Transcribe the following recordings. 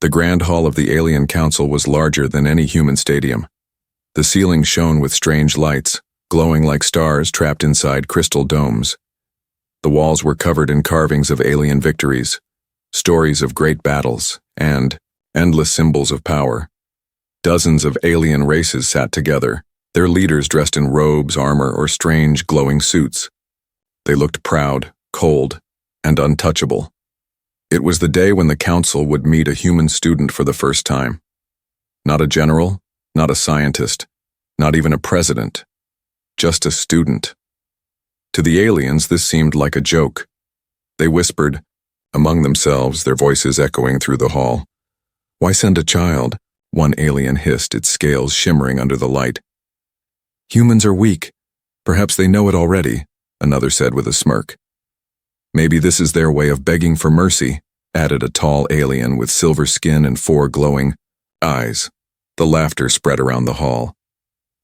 The grand hall of the Alien Council was larger than any human stadium. The ceiling shone with strange lights, glowing like stars trapped inside crystal domes. The walls were covered in carvings of alien victories, stories of great battles, and endless symbols of power. Dozens of alien races sat together, their leaders dressed in robes, armor, or strange glowing suits. They looked proud, cold, and untouchable. It was the day when the council would meet a human student for the first time. Not a general, not a scientist, not even a president. Just a student. To the aliens, this seemed like a joke. They whispered, among themselves, their voices echoing through the hall. "Why send a child?" one alien hissed, its scales shimmering under the light. "Humans are weak. Perhaps they know it already," another said with a smirk. "Maybe this is their way of begging for mercy," added a tall alien with silver skin and 4 glowing eyes. The laughter spread around the hall.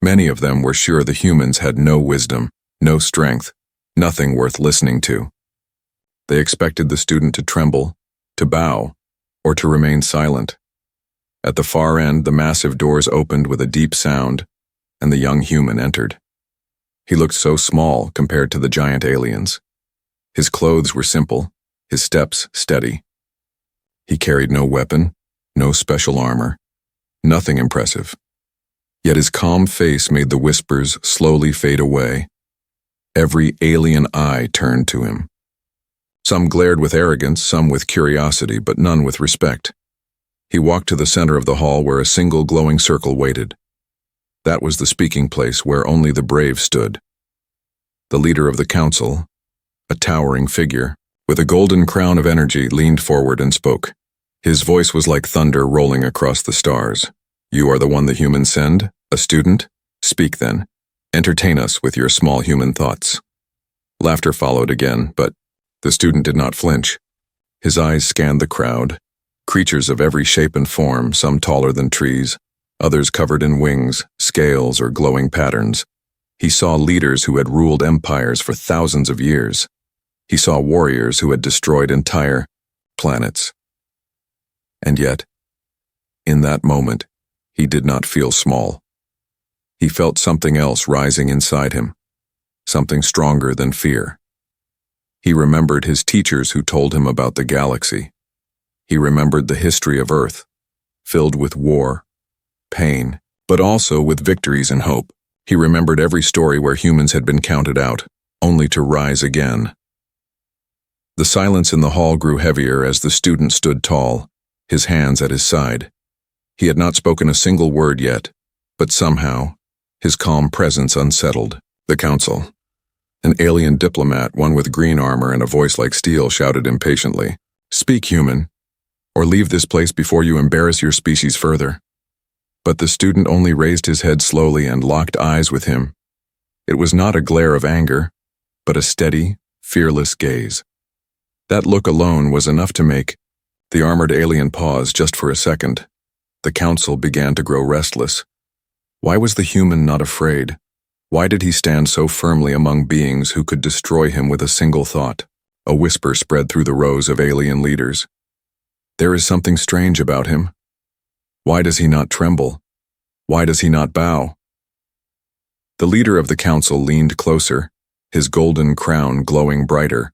Many of them were sure the humans had no wisdom, no strength, nothing worth listening to. They expected the student to tremble, to bow, or to remain silent. At the far end, the massive doors opened with a deep sound, and the young human entered. He looked so small compared to the giant aliens. His clothes were simple, his steps steady. He carried no weapon, no special armor, nothing impressive. Yet his calm face made the whispers slowly fade away. Every alien eye turned to him. Some glared with arrogance, some with curiosity, but none with respect. He walked to the center of the hall where a single glowing circle waited. That was the speaking place where only the brave stood. The leader of the council, a towering figure, with a golden crown of energy, leaned forward and spoke. His voice was like thunder rolling across the stars. "You are the one the humans send? A student? Speak then. Entertain us with your small human thoughts." Laughter followed again, but the student did not flinch. His eyes scanned the crowd, creatures of every shape and form, some taller than trees, others covered in wings, scales, or glowing patterns. He saw leaders who had ruled empires for thousands of years. He saw warriors who had destroyed entire planets. And yet, in that moment, he did not feel small. He felt something else rising inside him, something stronger than fear. He remembered his teachers who told him about the galaxy. He remembered the history of Earth, filled with war, pain, but also with victories and hope. He remembered every story where humans had been counted out, only to rise again. The silence in the hall grew heavier as the student stood tall, his hands at his side. He had not spoken a single word yet, but somehow, his calm presence unsettled. The council. An alien diplomat, one with green armor and a voice like steel, shouted impatiently, "Speak, human, or leave this place before you embarrass your species further." But the student only raised his head slowly and locked eyes with him. It was not a glare of anger, but a steady, fearless gaze. That look alone was enough to make the armored alien pause just for a second. The council began to grow restless. Why was the human not afraid? Why did he stand so firmly among beings who could destroy him with a single thought? A whisper spread through the rows of alien leaders. "There is something strange about him. Why does he not tremble? Why does he not bow?" The leader of the council leaned closer, his golden crown glowing brighter,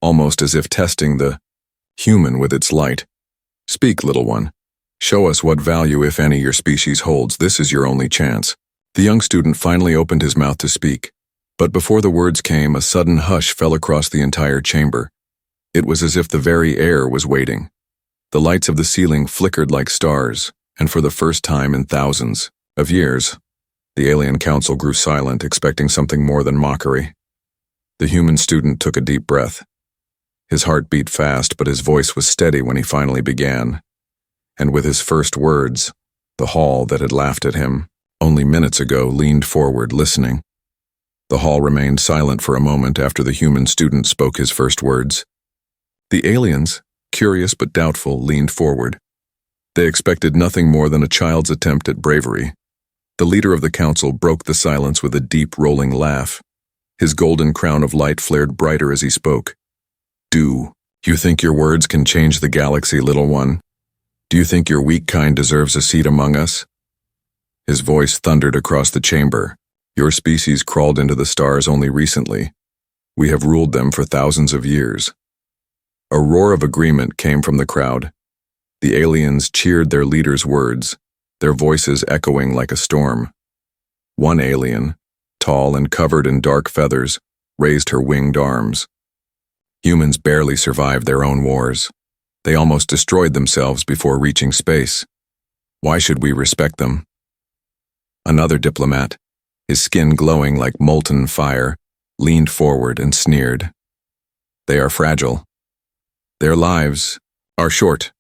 almost as if testing the human with its light. "Speak, little one. Show us what value, if any, your species holds. This is your only chance." The young student finally opened his mouth to speak, but before the words came, a sudden hush fell across the entire chamber. It was as if the very air was waiting. The lights of the ceiling flickered like stars, and for the first time in thousands of years, the alien council grew silent, expecting something more than mockery. The human student took a deep breath. His heart beat fast, but his voice was steady when he finally began. And with his first words, the hall that had laughed at him only minutes ago leaned forward, listening. The hall remained silent for a moment after the human student spoke his first words. The aliens, curious but doubtful, leaned forward. They expected nothing more than a child's attempt at bravery. The leader of the council broke the silence with a deep, rolling laugh. His golden crown of light flared brighter as he spoke. "Do you think your words can change the galaxy, little one? Do you think your weak kind deserves a seat among us? His voice thundered across the chamber. Your species crawled into the stars only recently. We have ruled them for thousands of years. A roar of agreement came from the crowd. The aliens cheered their leader's words, their voices echoing like a storm. One alien, tall and covered in dark feathers, raised her winged arms. Humans barely survived their own wars. They almost destroyed themselves before reaching space. Why should we respect them? Another diplomat, his skin glowing like molten fire, leaned forward and sneered. They are fragile. Their lives are short.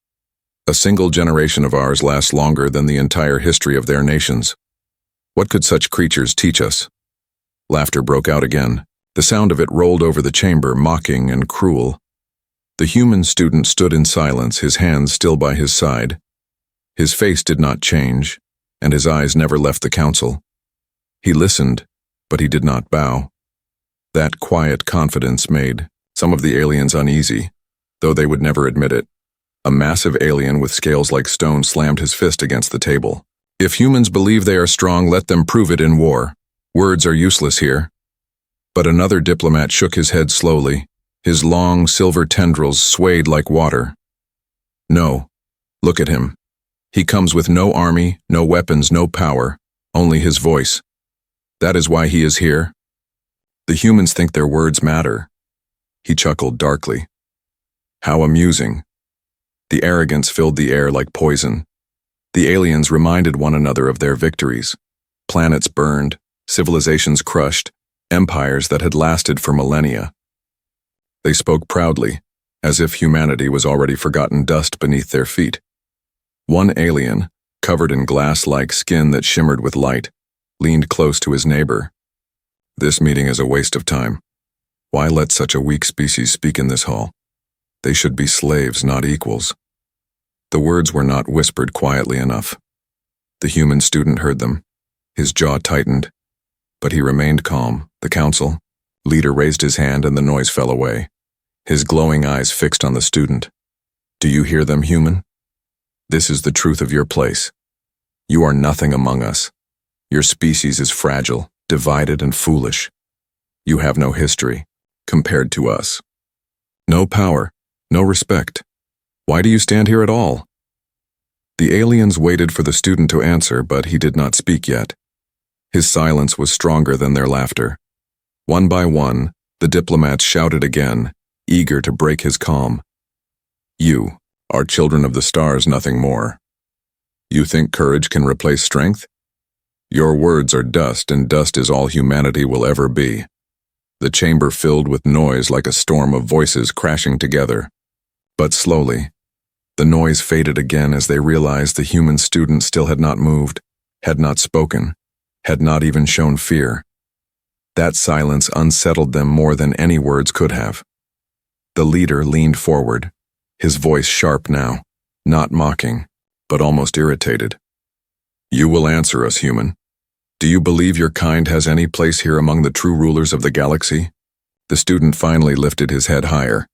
A single generation of ours lasts longer than the entire history of their nations. What could such creatures teach us? Laughter broke out again. The sound of it rolled over the chamber, mocking and cruel. The human student stood in silence, his hands still by his side. His face did not change, and his eyes never left the council. He listened, but he did not bow. That quiet confidence made some of the aliens uneasy, though they would never admit it. A massive alien with scales like stone slammed his fist against the table. If humans believe they are strong, let them prove it in war. Words are useless here. But another diplomat shook his head slowly. His long, silver tendrils swayed like water. No. Look at him. He comes with no army, no weapons, no power, only his voice. That is why he is here. The humans think their words matter. He chuckled darkly. How amusing. The arrogance filled the air like poison. The aliens reminded one another of their victories. Planets burned, civilizations crushed, empires that had lasted for millennia. They spoke proudly, as if humanity was already forgotten dust beneath their feet. One alien, covered in glass-like skin that shimmered with light, leaned close to his neighbor. This meeting is a waste of time. Why let such a weak species speak in this hall? They should be slaves, not equals. The words were not whispered quietly enough. The human student heard them. His jaw tightened, but he remained calm. The council leader raised his hand and the noise fell away. His glowing eyes fixed on the student. Do you hear them, human? This is the truth of your place. You are nothing among us. Your species is fragile, divided, and foolish. You have no history, compared to us. No power, no respect. Why do you stand here at all? The aliens waited for the student to answer, but he did not speak yet. His silence was stronger than their laughter. One by one, the diplomats shouted again, eager to break his calm. You are children of the stars, nothing more. You think courage can replace strength? Your words are dust, and dust is all humanity will ever be. The chamber filled with noise like a storm of voices crashing together. But slowly, the noise faded again as they realized the human student still had not moved, had not spoken, had not even shown fear. That silence unsettled them more than any words could have. The leader leaned forward, his voice sharp now, not mocking, but almost irritated. You will answer us, human. Do you believe your kind has any place here among the true rulers of the galaxy? The student finally lifted his head higher.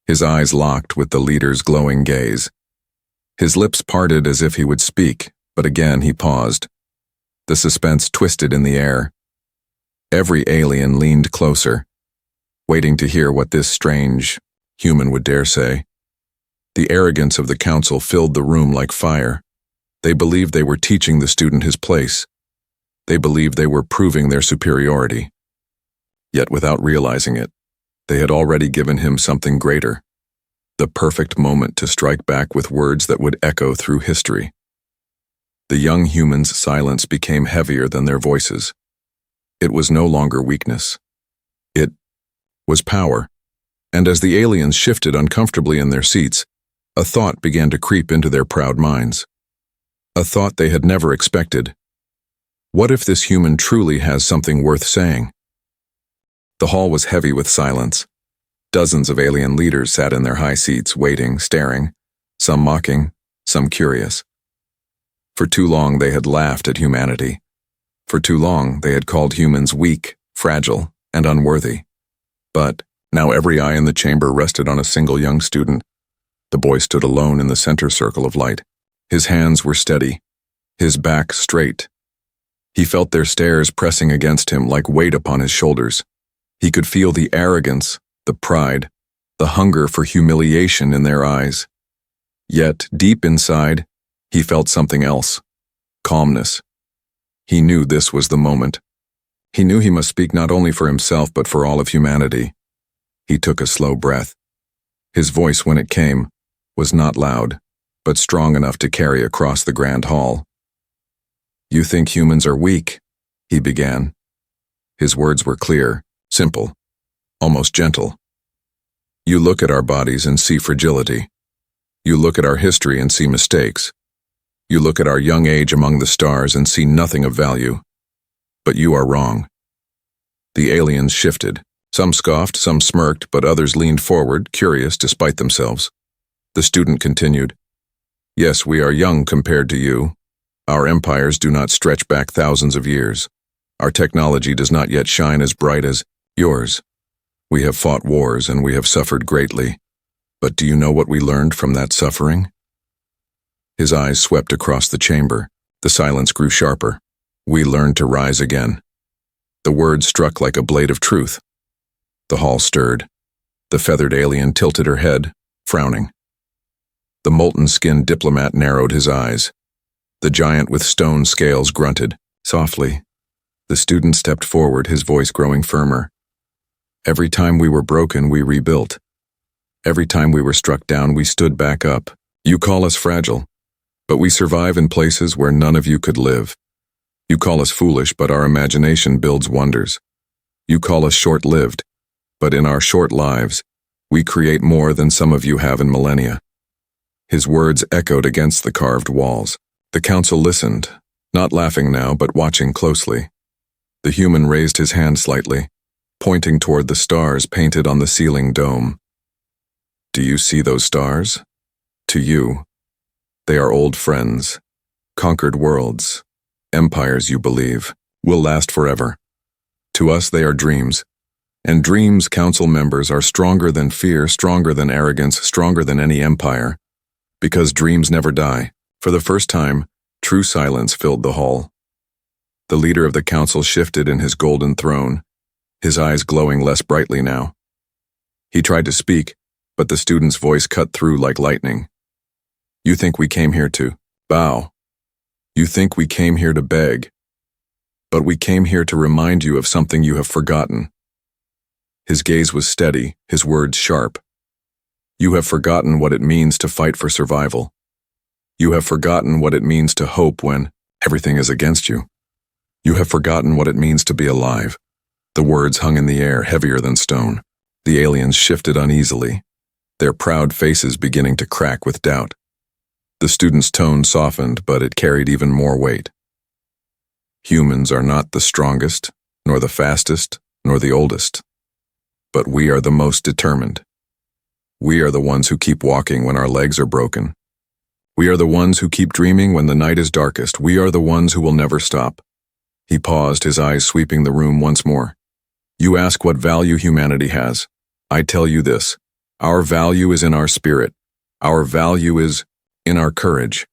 His eyes locked with the leader's glowing gaze. His lips parted as if he would speak, but again he paused. The suspense twisted in the air. Every alien leaned closer, waiting to hear what this strange human would dare say. The arrogance of the council filled the room like fire. They believed they were teaching the student his place. They believed they were proving their superiority. Yet without realizing it, they had already given him something greater, the perfect moment to strike back with words that would echo through history. The young human's silence became heavier than their voices. It was no longer weakness. It was power. And as the aliens shifted uncomfortably in their seats, a thought began to creep into their proud minds. A thought they had never expected. What if this human truly has something worth saying? The hall was heavy with silence. Dozens of alien leaders sat in their high seats, waiting, staring, some mocking, some curious. For too long they had laughed at humanity. For too long they had called humans weak, fragile, and unworthy. But now every eye in the chamber rested on a single young student. The boy stood alone in the center circle of light. His hands were steady, his back straight. He felt their stares pressing against him like weight upon his shoulders. He could feel the arrogance, the pride, the hunger for humiliation in their eyes. Yet, deep inside, he felt something else. Calmness. He knew this was the moment. He knew he must speak not only for himself but for all of humanity. He took a slow breath. His voice, when it came, was not loud, but strong enough to carry across the grand hall. "You think humans are weak," he began. His words were clear, simple, almost gentle. "You look at our bodies and see fragility. You look at our history and see mistakes. You look at our young age among the stars and see nothing of value. But you are wrong." The aliens shifted. Some scoffed, some smirked, but others leaned forward, curious despite themselves. The student continued, "Yes, we are young compared to you. Our empires do not stretch back thousands of years. Our technology does not yet shine as bright as yours. We have fought wars and we have suffered greatly. But do you know what we learned from that suffering?" His eyes swept across the chamber. The silence grew sharper. "We learned to rise again." The words struck like a blade of truth. The hall stirred. The feathered alien tilted her head, frowning. The molten-skinned diplomat narrowed his eyes. The giant with stone scales grunted, softly. The student stepped forward, his voice growing firmer. "Every time we were broken, we rebuilt. Every time we were struck down, we stood back up. You call us fragile, but we survive in places where none of you could live. You call us foolish, but our imagination builds wonders. You call us short-lived, but in our short lives, we create more than some of you have in millennia." His words echoed against the carved walls. The council listened, not laughing now, but watching closely. The human raised his hand slightly, pointing toward the stars painted on the ceiling dome. "Do you see those stars? To you, they are old friends, conquered worlds, empires you believe, will last forever. To us they are dreams. And dreams, council members, are stronger than fear, stronger than arrogance, stronger than any empire. Because dreams never die." For the first time, true silence filled the hall. The leader of the council shifted in his golden throne, his eyes glowing less brightly now. He tried to speak, but the student's voice cut through like lightning. "You think we came here to bow. You think we came here to beg. But we came here to remind you of something you have forgotten." His gaze was steady, his words sharp. "You have forgotten what it means to fight for survival. You have forgotten what it means to hope when everything is against you. You have forgotten what it means to be alive." The words hung in the air, heavier than stone. The aliens shifted uneasily, their proud faces beginning to crack with doubt. The student's tone softened, but it carried even more weight. "Humans are not the strongest, nor the fastest, nor the oldest. But we are the most determined. We are the ones who keep walking when our legs are broken. We are the ones who keep dreaming when the night is darkest. We are the ones who will never stop." He paused, his eyes sweeping the room once more. "You ask what value humanity has. I tell you this. Our value is in our spirit. Our value is in our courage.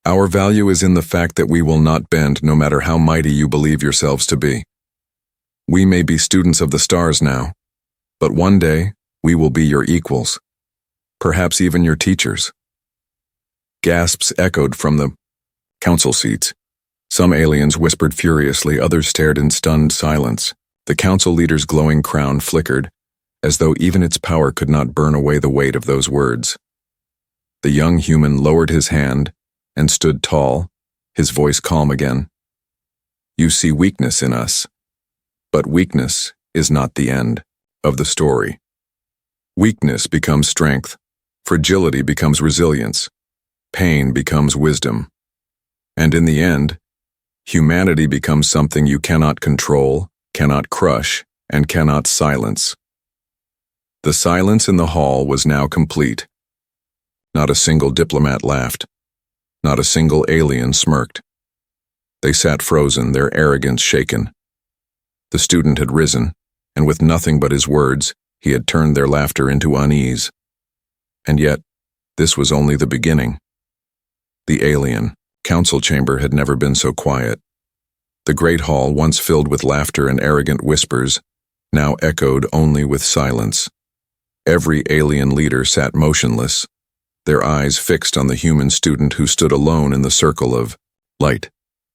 Our value is in the fact that we will not bend no matter how mighty you believe yourselves to be. We may be students of the stars now, but one day we will be your equals, perhaps even your teachers." Gasps echoed from the council seats. Some aliens whispered furiously, others stared in stunned silence. The council leader's glowing crown flickered, as though even its power could not burn away the weight of those words. The young human lowered his hand and stood tall, his voice calm again. "You see weakness in us, but weakness is not the end of the story. Weakness becomes strength, fragility becomes resilience, pain becomes wisdom. And in the end, humanity becomes something you cannot control, cannot crush, and cannot silence." The silence in the hall was now complete. Not a single diplomat laughed. Not a single alien smirked. They sat frozen, their arrogance shaken. The student had risen, and with nothing but his words, he had turned their laughter into unease. And yet, this was only the beginning. The alien council chamber had never been so quiet. The great hall, once filled with laughter and arrogant whispers, now echoed only with silence. Every alien leader sat motionless, their eyes fixed on the human student who stood alone in the circle of light.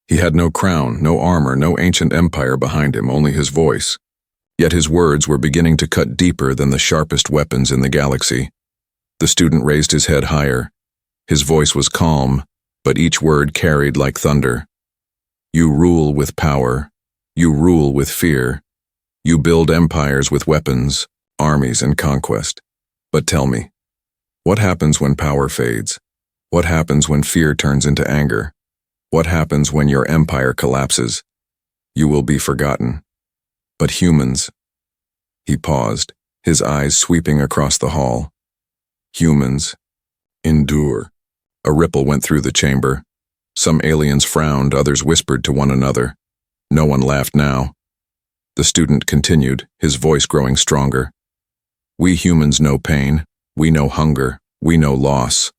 He had no crown, no armor, no ancient empire behind him, only his voice. Yet his words were beginning to cut deeper than the sharpest weapons in the galaxy. The student raised his head higher. His voice was calm, but each word carried like thunder. You rule with power. You rule with fear. You build empires with weapons, armies, and conquest. But tell me, what happens when power fades? What happens when fear turns into anger? What happens when your empire collapses? You will be forgotten. But humans— He paused, his eyes sweeping across the hall. Humans endure. A ripple went through the chamber. Some aliens frowned, others whispered to one another. No one laughed now. The student continued, his voice growing stronger. We humans know pain. We know hunger. We know loss.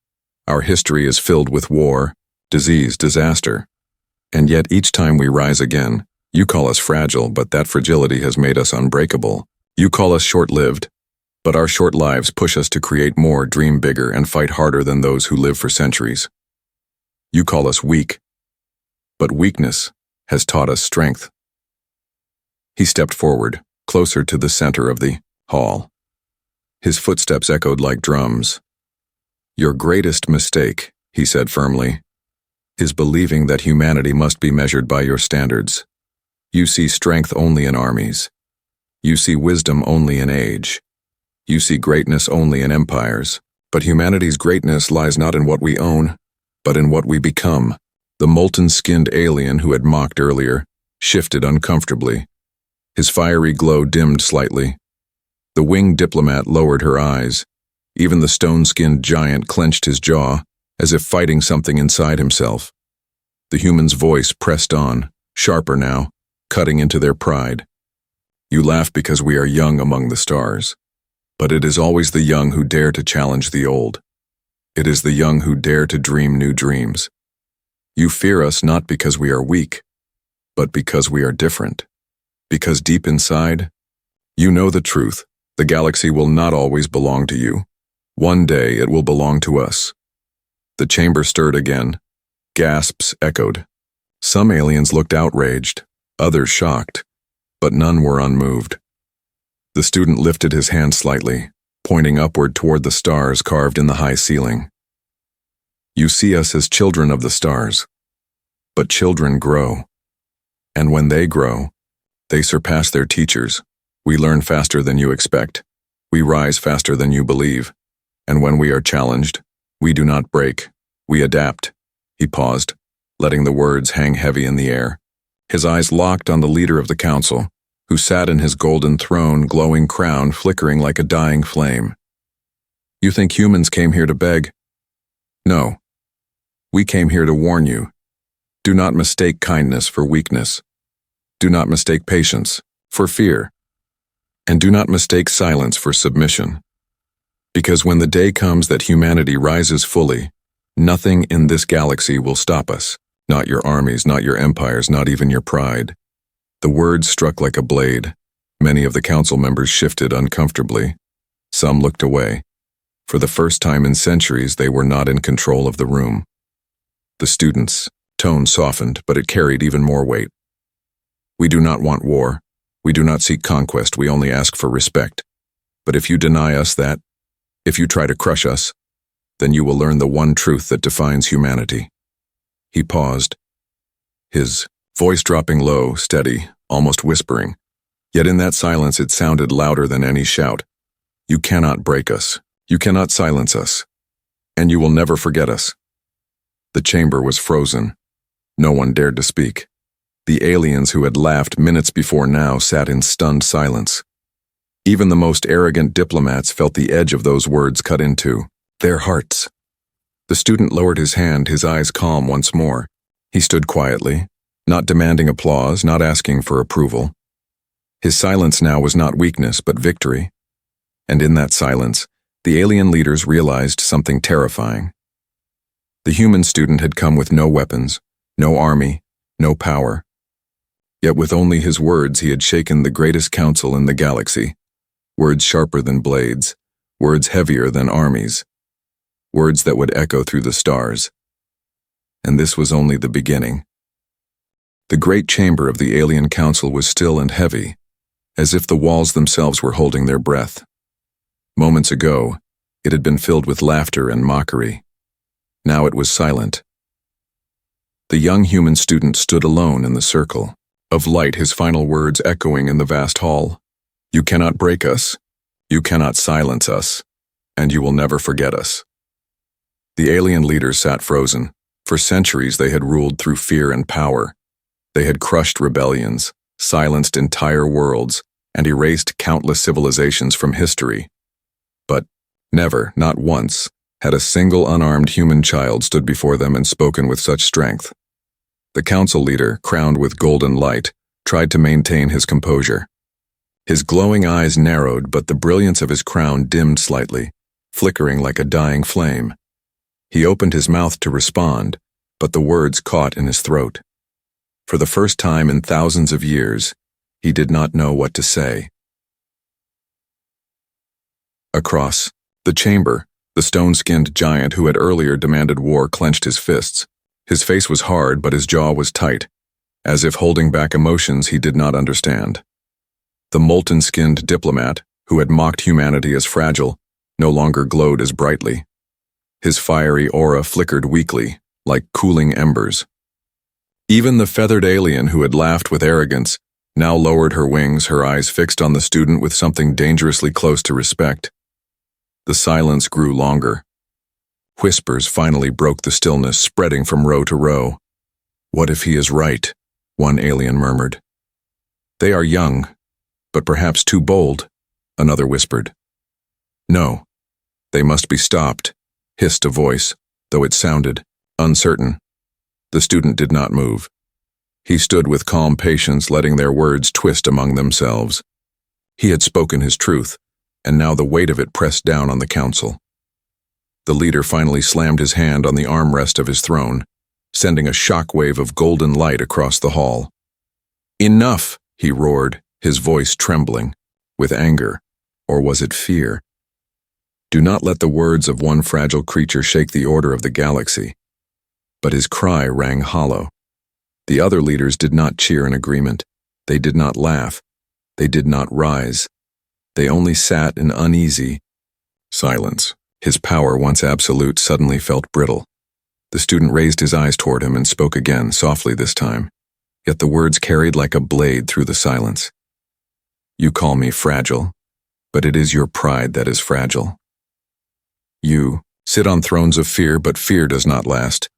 Our history is filled with war, disease, disaster. And yet each time we rise again, you call us fragile, but that fragility has made us unbreakable. You call us short-lived, but our short lives push us to create more, dream bigger, and fight harder than those who live for centuries. You call us weak, but weakness has taught us strength. He stepped forward, closer to the center of the hall. His footsteps echoed like drums. Your greatest mistake, he said firmly, is believing that humanity must be measured by your standards. You see strength only in armies. You see wisdom only in age. You see greatness only in empires. But humanity's greatness lies not in what we own, but in what we become. The molten-skinned alien who had mocked earlier shifted uncomfortably. His fiery glow dimmed slightly. The winged diplomat lowered her eyes. Even the stone-skinned giant clenched his jaw, as if fighting something inside himself. The human's voice pressed on, sharper now, cutting into their pride. You laugh because we are young among the stars. But it is always the young who dare to challenge the old. It is the young who dare to dream new dreams. You fear us not because we are weak, but because we are different. Because deep inside, you know the truth. The galaxy will not always belong to you. One day it will belong to us. The chamber stirred again. Gasps echoed. Some aliens looked outraged, others shocked, but none were unmoved. The student lifted his hand slightly, pointing upward toward the stars carved in the high ceiling. You see us as children of the stars, but children grow. And when they grow, they surpass their teachers. We learn faster than you expect. We rise faster than you believe. And when we are challenged, we do not break. We adapt. He paused, letting the words hang heavy in the air. His eyes locked on the leader of the council, who sat in his golden throne, glowing crown flickering like a dying flame. You think humans came here to beg? No. We came here to warn you. Do not mistake kindness for weakness. Do not mistake patience for fear. And do not mistake silence for submission. Because when the day comes that humanity rises fully, nothing in this galaxy will stop us. Not your armies, not your empires, not even your pride. The words struck like a blade. Many of the council members shifted uncomfortably. Some looked away. For the first time in centuries, they were not in control of the room. The students' tone softened, but it carried even more weight. We do not want war. We do not seek conquest. We only ask for respect. But if you deny us that, if you try to crush us, then you will learn the one truth that defines humanity. He paused, his voice dropping low, steady, almost whispering. Yet in that silence it sounded louder than any shout. You cannot break us. You cannot silence us. And you will never forget us. The chamber was frozen. No one dared to speak. The aliens who had laughed minutes before now sat in stunned silence. Even the most arrogant diplomats felt the edge of those words cut into their hearts. The student lowered his hand, his eyes calm once more. He stood quietly, not demanding applause, not asking for approval. His silence now was not weakness, but victory. And in that silence, the alien leaders realized something terrifying. The human student had come with no weapons, no army, no power. Yet with only his words he had shaken the greatest council in the galaxy. Words sharper than blades, words heavier than armies, words that would echo through the stars. And this was only the beginning. The great chamber of the alien council was still and heavy, as if the walls themselves were holding their breath. Moments ago, it had been filled with laughter and mockery. Now it was silent. The young human student stood alone in the circle of light, his final words echoing in the vast hall. You cannot break us, you cannot silence us, and you will never forget us. The alien leaders sat frozen. For centuries they had ruled through fear and power. They had crushed rebellions, silenced entire worlds, and erased countless civilizations from history. But never, not once, had a single unarmed human child stood before them and spoken with such strength. The council leader, crowned with golden light, tried to maintain his composure. His glowing eyes narrowed, but the brilliance of his crown dimmed slightly, flickering like a dying flame. He opened his mouth to respond, but the words caught in his throat. For the first time in thousands of years, he did not know what to say. Across the chamber, the stone-skinned giant who had earlier demanded war clenched his fists. His face was hard, but his jaw was tight, as if holding back emotions he did not understand. The molten-skinned diplomat, who had mocked humanity as fragile, no longer glowed as brightly. His fiery aura flickered weakly, like cooling embers. Even the feathered alien who had laughed with arrogance now lowered her wings, her eyes fixed on the student with something dangerously close to respect. The silence grew longer. Whispers finally broke the stillness, spreading from row to row. What if he is right? One alien murmured. They are young, but perhaps too bold, another whispered. No, they must be stopped, hissed a voice, though it sounded uncertain. The student did not move. He stood with calm patience, letting their words twist among themselves. He had spoken his truth, and now the weight of it pressed down on the council. The leader finally slammed his hand on the armrest of his throne, sending a shockwave of golden light across the hall. Enough, he roared, his voice trembling, with anger, or was it fear? Do not let the words of one fragile creature shake the order of the galaxy. But his cry rang hollow. The other leaders did not cheer in agreement. They did not laugh. They did not rise. They only sat in uneasy silence. His power, once absolute, suddenly felt brittle. The student raised his eyes toward him and spoke again, softly this time. Yet the words carried like a blade through the silence. You call me fragile, but it is your pride that is fragile. You sit on thrones of fear, but fear does not last.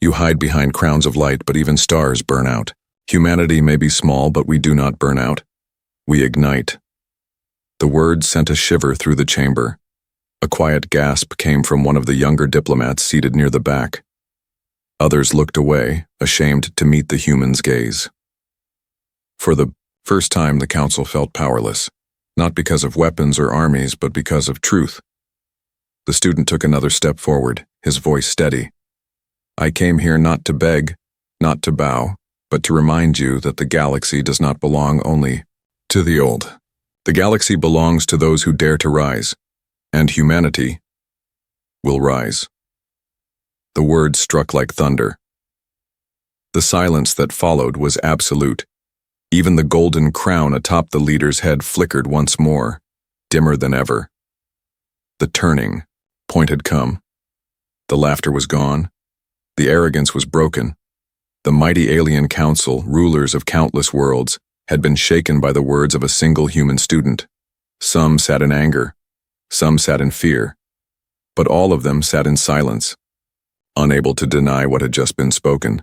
You hide behind crowns of light, but even stars burn out. Humanity may be small, but we do not burn out. We ignite. The words sent a shiver through the chamber. A quiet gasp came from one of the younger diplomats seated near the back. Others looked away, ashamed to meet the human's gaze. For the first time, the council felt powerless, not because of weapons or armies, but because of truth. The student took another step forward, his voice steady. I came here not to beg, not to bow, but to remind you that the galaxy does not belong only to the old. The galaxy belongs to those who dare to rise, and humanity will rise. The words struck like thunder. The silence that followed was absolute. Even the golden crown atop the leader's head flickered once more, dimmer than ever. The turning point had come. The laughter was gone. The arrogance was broken. The mighty alien council, rulers of countless worlds, had been shaken by the words of a single human student. Some sat in anger. Some sat in fear. But all of them sat in silence, unable to deny what had just been spoken.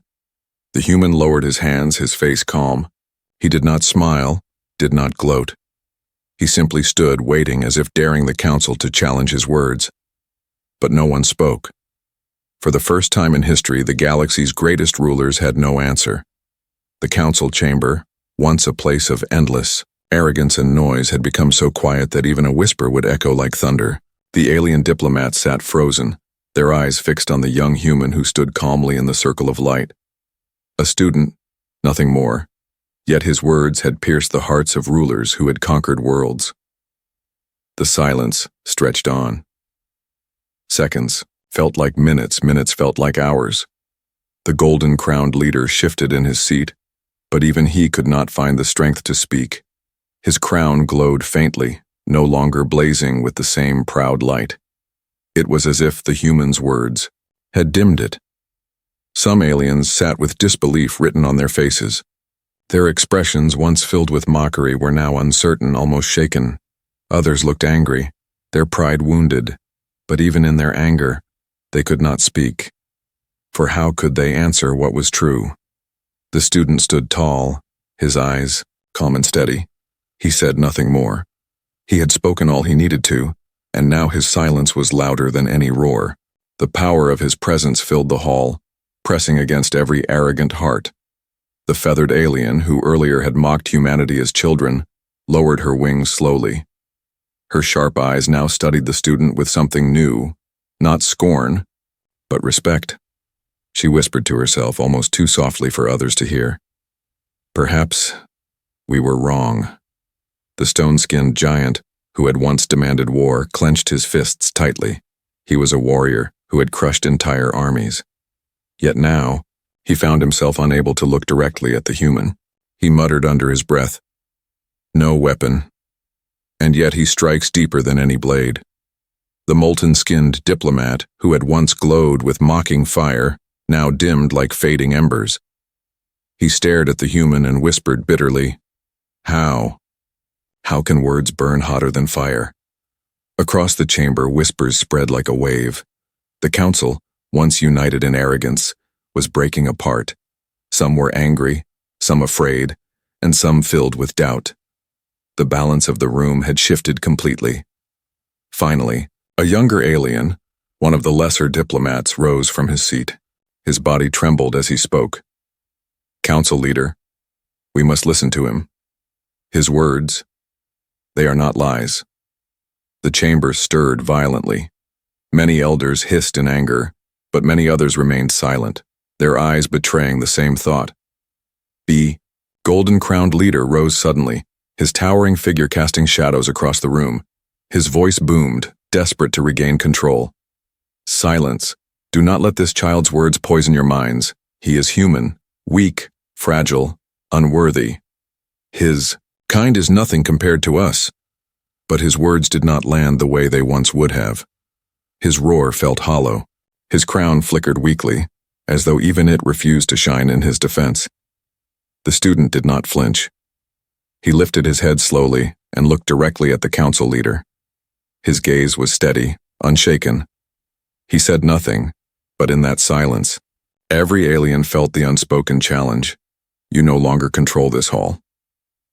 The human lowered his hands, his face calm. He did not smile, did not gloat. He simply stood, waiting as if daring the council to challenge his words. But no one spoke. For the first time in history, the galaxy's greatest rulers had no answer. The council chamber, once a place of endless arrogance and noise, had become so quiet that even a whisper would echo like thunder. The alien diplomat sat frozen, their eyes fixed on the young human who stood calmly in the circle of light. A student, nothing more, yet his words had pierced the hearts of rulers who had conquered worlds. The silence stretched on. Seconds felt like minutes, minutes felt like hours. The golden-crowned leader shifted in his seat, but even he could not find the strength to speak. His crown glowed faintly, no longer blazing with the same proud light. It was as if the human's words had dimmed it. Some aliens sat with disbelief written on their faces. Their expressions, once filled with mockery, were now uncertain, almost shaken. Others looked angry, their pride wounded, but even in their anger, they could not speak. For how could they answer what was true? The student stood tall, his eyes calm and steady. He said nothing more. He had spoken all he needed to, and now his silence was louder than any roar. The power of his presence filled the hall, pressing against every arrogant heart. The feathered alien, who earlier had mocked humanity as children, lowered her wings slowly. Her sharp eyes now studied the student with something new, not scorn, but respect. She whispered to herself, almost too softly for others to hear. Perhaps we were wrong. The stone-skinned giant, who had once demanded war, clenched his fists tightly. He was a warrior who had crushed entire armies. Yet now, he found himself unable to look directly at the human. He muttered under his breath, "No weapon. And yet he strikes deeper than any blade." The molten-skinned diplomat, who had once glowed with mocking fire, now dimmed like fading embers. He stared at the human and whispered bitterly, "How? How can words burn hotter than fire?" Across the chamber, whispers spread like a wave. The council, once united in arrogance, was breaking apart. Some were angry, some afraid, and some filled with doubt. The balance of the room had shifted completely. Finally, a younger alien, one of the lesser diplomats, rose from his seat. His body trembled as he spoke. "Council leader, we must listen to him. His words, they are not lies." The chamber stirred violently. Many elders hissed in anger, but many others remained silent, their eyes betraying the same thought. The golden-crowned leader rose suddenly, his towering figure casting shadows across the room. His voice boomed, desperate to regain control. "Silence. Do not let this child's words poison your minds. He is human, weak, fragile, unworthy. His kind is nothing compared to us." But his words did not land the way they once would have. His roar felt hollow. His crown flickered weakly, as though even it refused to shine in his defense. The student did not flinch. He lifted his head slowly and looked directly at the council leader. His gaze was steady, unshaken. He said nothing, but in that silence, every alien felt the unspoken challenge. You no longer control this hall.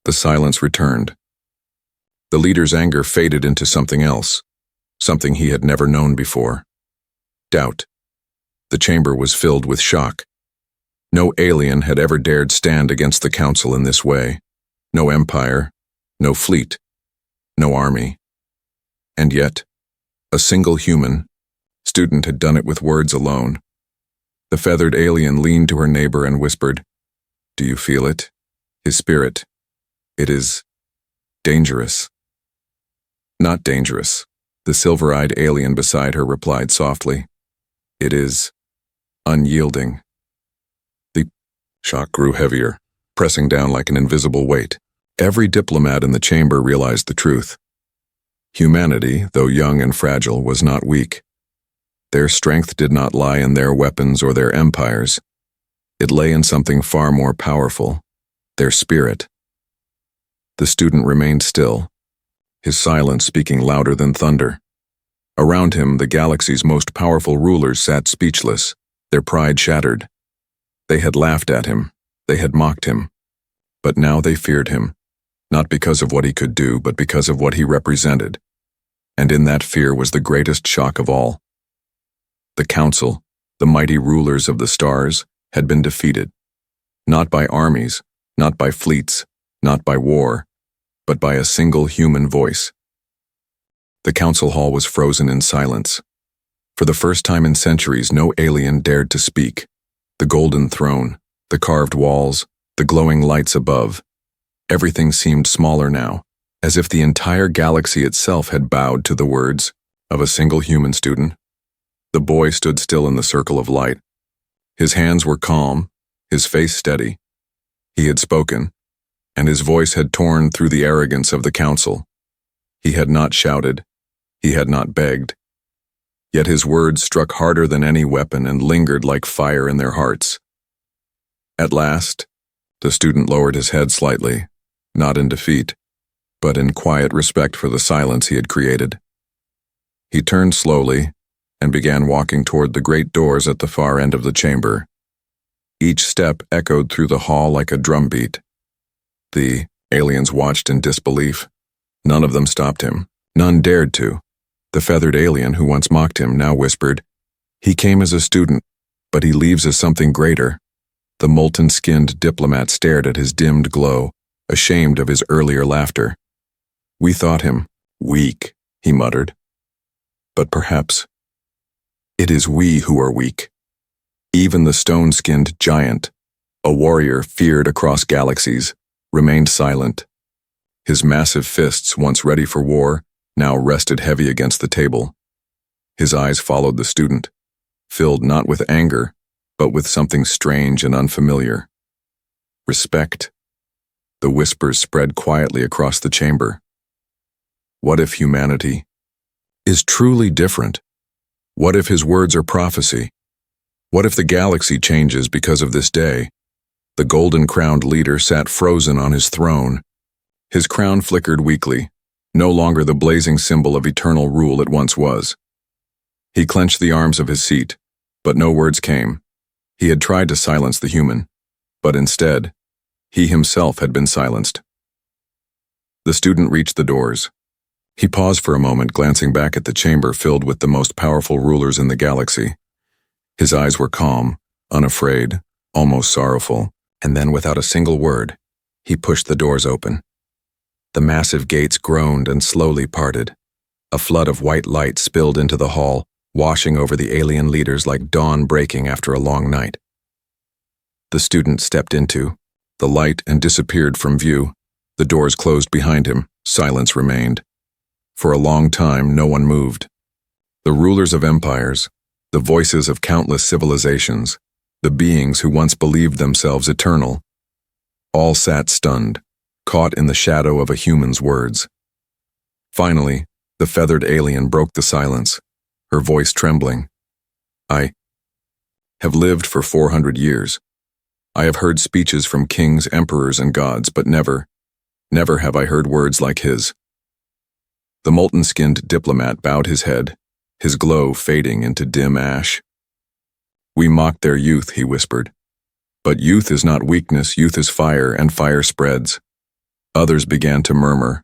The silence returned. The leader's anger faded into something else, something he had never known before. Doubt. The chamber was filled with shock. No alien had ever dared stand against the council in this way. No empire, no fleet, no army. And yet, a single human, student, had done it with words alone. The feathered alien leaned to her neighbor and whispered, "Do you feel it? His spirit. It is dangerous." "Not dangerous," the silver-eyed alien beside her replied softly. "It is unyielding." The shock grew heavier, pressing down like an invisible weight. Every diplomat in the chamber realized the truth. Humanity, though young and fragile, was not weak. Their strength did not lie in their weapons or their empires. It lay in something far more powerful, their spirit. The student remained still, his silence speaking louder than thunder. Around him, the galaxy's most powerful rulers sat speechless, their pride shattered. They had laughed at him, they had mocked him. But now they feared him, not because of what he could do, but because of what he represented. And in that fear was the greatest shock of all. The council, the mighty rulers of the stars, had been defeated. Not by armies, not by fleets, not by war, but by a single human voice. The council hall was frozen in silence. For the first time in centuries, no alien dared to speak. The golden throne, the carved walls, the glowing lights above. Everything seemed smaller now, as if the entire galaxy itself had bowed to the words of a single human student. The boy stood still in the circle of light. His hands were calm, his face steady. He had spoken, and his voice had torn through the arrogance of the council. He had not shouted, he had not begged. Yet his words struck harder than any weapon and lingered like fire in their hearts. At last, the student lowered his head slightly, not in defeat, but in quiet respect for the silence he had created. He turned slowly and began walking toward the great doors at the far end of the chamber. Each step echoed through the hall like a drumbeat. The aliens watched in disbelief. None of them stopped him. None dared to. The feathered alien who once mocked him now whispered, "He came as a student, but he leaves as something greater." The molten-skinned diplomat stared at his dimmed glow, ashamed of his earlier laughter. "We thought him weak," he muttered. "But perhaps it is we who are weak." Even the stone-skinned giant, a warrior feared across galaxies, remained silent. His massive fists, once ready for war, now rested heavy against the table. His eyes followed the student, filled not with anger, but with something strange and unfamiliar. Respect. The whispers spread quietly across the chamber. What if humanity is truly different? What if his words are prophecy? What if the galaxy changes because of this day? The golden-crowned leader sat frozen on his throne. His crown flickered weakly, no longer the blazing symbol of eternal rule it once was. He clenched the arms of his seat, but no words came. He had tried to silence the human, but instead, he himself had been silenced. The student reached the doors. He paused for a moment, glancing back at the chamber filled with the most powerful rulers in the galaxy. His eyes were calm, unafraid, almost sorrowful, and then without a single word, he pushed the doors open. The massive gates groaned and slowly parted. A flood of white light spilled into the hall, washing over the alien leaders like dawn breaking after a long night. The student stepped into the light and disappeared from view. The doors closed behind him. Silence remained. For a long time, no one moved. The rulers of empires, the voices of countless civilizations, the beings who once believed themselves eternal, all sat stunned, caught in the shadow of a human's words. Finally, the feathered alien broke the silence, her voice trembling. "I have lived for 400 years. I have heard speeches from kings, emperors, and gods, but never have I heard words like his." The molten-skinned diplomat bowed his head, his glow fading into dim ash. "We mocked their youth," he whispered. "But youth is not weakness, youth is fire, and fire spreads." Others began to murmur,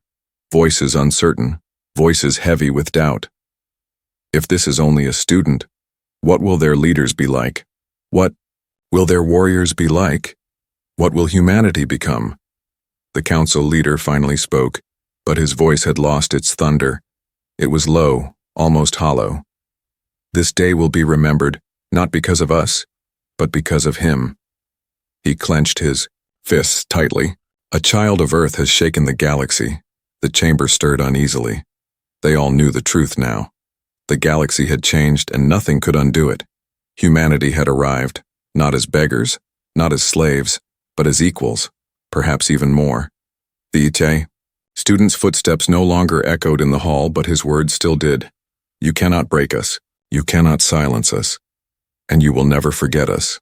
voices uncertain, voices heavy with doubt. If this is only a student, what will their leaders be like? What will their warriors be like? What will humanity become? The council leader finally spoke, but his voice had lost its thunder. It was low, almost hollow. "This day will be remembered, not because of us, but because of him." He clenched his fists tightly. A child of Earth has shaken the galaxy. The chamber stirred uneasily. They all knew the truth now. The galaxy had changed and nothing could undo it. Humanity had arrived, not as beggars, not as slaves, but as equals, perhaps even more. The student's footsteps no longer echoed in the hall, but his words still did. "You cannot break us, you cannot silence us, and you will never forget us."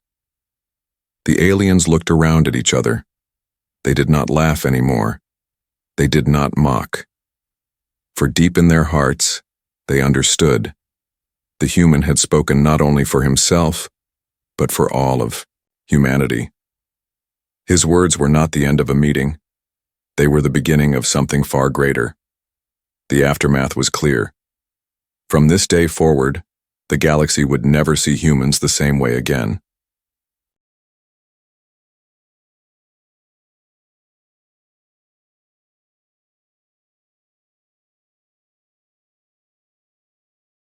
The aliens looked around at each other. They did not laugh anymore. They did not mock. For deep in their hearts, they understood. The human had spoken not only for himself, but for all of humanity. His words were not the end of a meeting. They were the beginning of something far greater. The aftermath was clear. From this day forward, the galaxy would never see humans the same way again.